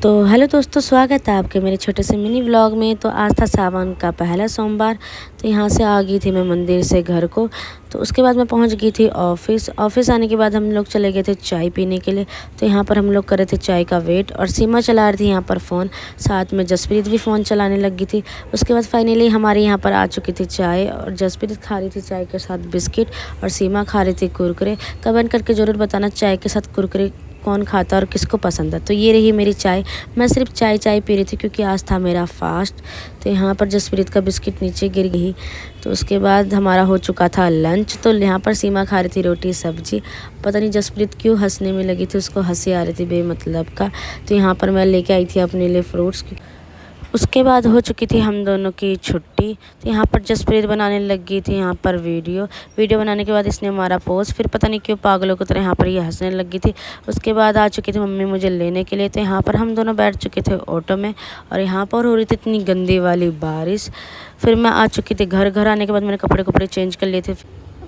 तो हेलो दोस्तों, स्वागत है आपके मेरे छोटे से मिनी व्लॉग में। तो आज था सावन का पहला सोमवार। तो यहाँ से आ गई थी मैं मंदिर से घर को। तो उसके बाद मैं पहुँच गई थी ऑफिस आने के बाद हम लोग चले गए थे चाय पीने के लिए। तो यहाँ पर हम लोग कर रहे थे चाय का वेट और सीमा चला रही थी यहाँ पर फ़ोन, साथ में जसप्रीत भी फ़ोन चलाने लगी थी। उसके बाद फाइनली हमारे यहाँ पर आ चुकी थी चाय और जसप्रीत खा रही थी चाय के साथ बिस्किट और सीमा खा रही थी कुरकुरे। कमेंट करके ज़रूर बताना चाय के साथ कुरकुरे कौन खाता है और किसको पसंद है। तो ये रही मेरी चाय। मैं सिर्फ चाय पी रही थी क्योंकि आज था मेरा फास्ट। तो यहाँ पर जसप्रीत का बिस्किट नीचे गिर गई। तो उसके बाद हमारा हो चुका था लंच। तो यहाँ पर सीमा खा रही थी रोटी सब्जी। पता नहीं जसप्रीत क्यों हंसने में लगी थी, उसको हंसी आ रही थी बेमतलब का। तो यहाँ पर मैं लेके आई थी अपने लिए फ्रूट्स। उसके बाद हो चुकी थी हम दोनों की छुट्टी। तो यहाँ पर जसप्रीत बनाने लग गई थी यहाँ पर वीडियो बनाने के बाद इसने हमारा पोज, फिर पता नहीं क्यों पागलों की तरह यहाँ पर ये हंसने लग गई थी। उसके बाद आ चुकी थी मम्मी मुझे लेने के लिए। तो यहाँ पर हम दोनों बैठ चुके थे ऑटो में और यहाँ पर हो रही थी इतनी गंदी वाली बारिश। फिर मैं आ चुकी थी घर आने के बाद मैंने कपड़े चेंज कर लिए थे।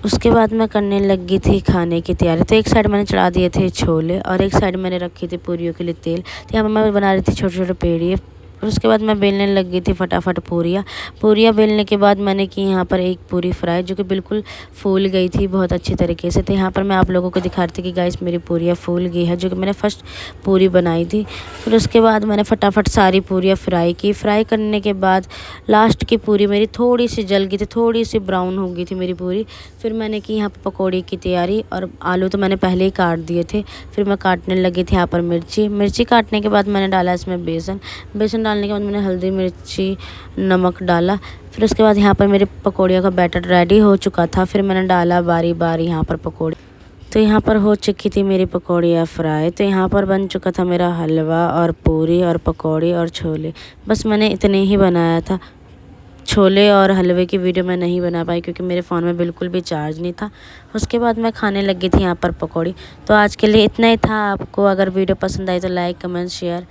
उसके बाद मैं करने लगी थी खाने की तैयारी। तो एक साइड मैंने चढ़ा दिए थे छोले और एक साइड मैंने रखी थी पूरियों के लिए तेल। तो यहाँ पर मैं बना रही थी छोटे छोटे पेड़िए। और उसके बाद मैं बेलने लग गई थी फटाफट पूरियाँ बेलने के बाद मैंने की यहाँ पर एक पूरी फ्राई जो कि बिल्कुल फूल गई थी बहुत अच्छी तरीके से। तो यहाँ पर मैं आप लोगों को दिखा रही थी कि गाइस मेरी पूरियाँ फूल गई है, जो कि मैंने फर्स्ट पूरी बनाई थी। फिर उसके बाद मैंने फटाफट सारी पूरियाँ फ्राई करने के बाद लास्ट की पूरी मेरी थोड़ी सी जल गई थी, थोड़ी सी ब्राउन हो गई थी मेरी पूरी। फिर मैंने की यहाँ पर पकौड़ी की तैयारी और आलू तो मैंने पहले ही काट दिए थे। फिर मैं काटने लगी थी यहाँ पर मिर्ची काटने के बाद मैंने डाला इसमें बेसन डालने के बाद मैंने हल्दी मिर्ची नमक डाला। फिर उसके बाद यहाँ पर मेरे पकौड़ियों का बैटर रेडी हो चुका था। फिर मैंने डाला बारी बारी यहाँ पर पकौड़ी। तो यहाँ पर हो चुकी थी मेरी पकौड़ियाँ फ्राई। तो यहाँ पर बन चुका था मेरा हलवा और पूरी और पकौड़ी और छोले। बस मैंने इतने ही बनाया था। छोले और हलवे की वीडियो मैं नहीं बना पाई क्योंकि मेरे फ़ोन में बिल्कुल भी चार्ज नहीं था। उसके बाद मैं खाने लगी थी यहाँ पर पकौड़ी। तो आज के लिए इतना ही था। आपको अगर वीडियो पसंद आई तो लाइक कमेंट शेयर